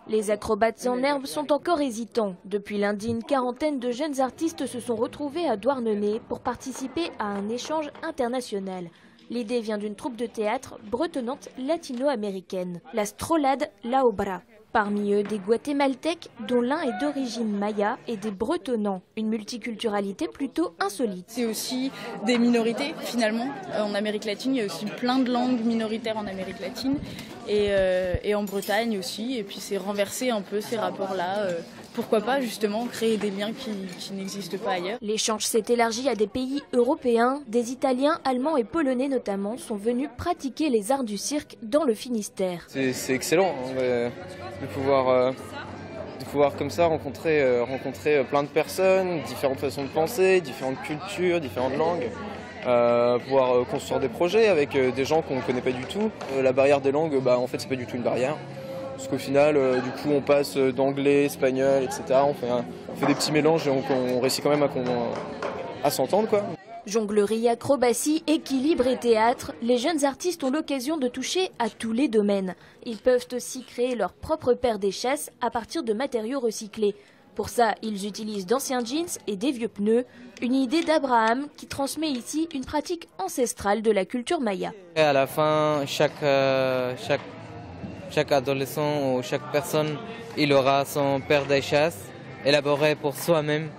Les acrobates en herbe sont encore hésitants. Depuis lundi, une quarantaine de jeunes artistes se sont retrouvés à Douarnenez pour participer à un échange international. L'idée vient d'une troupe de théâtre bretonnante latino-américaine, la Strolade La Obra. Parmi eux, des Guatémaltèques, dont l'un est d'origine maya, et des Bretonnants, une multiculturalité plutôt insolite. C'est aussi des minorités, finalement. En Amérique latine, il y a aussi plein de langues minoritaires en Amérique latine, et en Bretagne aussi. Et puis c'est renverser un peu ces rapports-là. Pourquoi pas, justement, créer des liens qui n'existent pas ailleurs. L'échange s'est élargi à des pays européens. Des Italiens, Allemands et Polonais notamment sont venus pratiquer les arts du cirque dans le Finistère. C'est excellent de pouvoir comme ça rencontrer plein de personnes, différentes façons de penser, différentes cultures, différentes langues. Pouvoir construire des projets avec des gens qu'on ne connaît pas du tout. La barrière des langues, en fait, c'est pas du tout une barrière. Parce qu'au final, du coup, on passe d'anglais, espagnol, etc. On fait des petits mélanges et on réussit quand même à s'entendre, quoi. Jonglerie, acrobatie, équilibre et théâtre, les jeunes artistes ont l'occasion de toucher à tous les domaines. Ils peuvent aussi créer leur propre paire d'échasses à partir de matériaux recyclés. Pour ça, ils utilisent d'anciens jeans et des vieux pneus, une idée d'Abraham qui transmet ici une pratique ancestrale de la culture maya. Et à la fin, chaque adolescent ou chaque personne, il aura son paire d'échasses élaboré pour soi-même.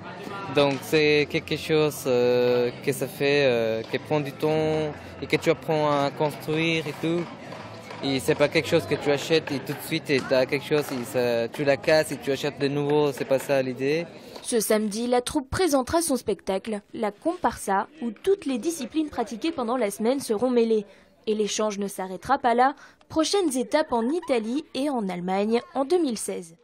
Donc c'est quelque chose que ça fait, qui prend du temps et que tu apprends à construire et tout. Et c'est pas quelque chose que tu achètes et tout de suite et tu as quelque chose, tu la casses et tu achètes de nouveau, c'est pas ça l'idée. Ce samedi, la troupe présentera son spectacle, la comparsa, où toutes les disciplines pratiquées pendant la semaine seront mêlées. Et l'échange ne s'arrêtera pas là. Prochaines étapes en Italie et en Allemagne en 2016.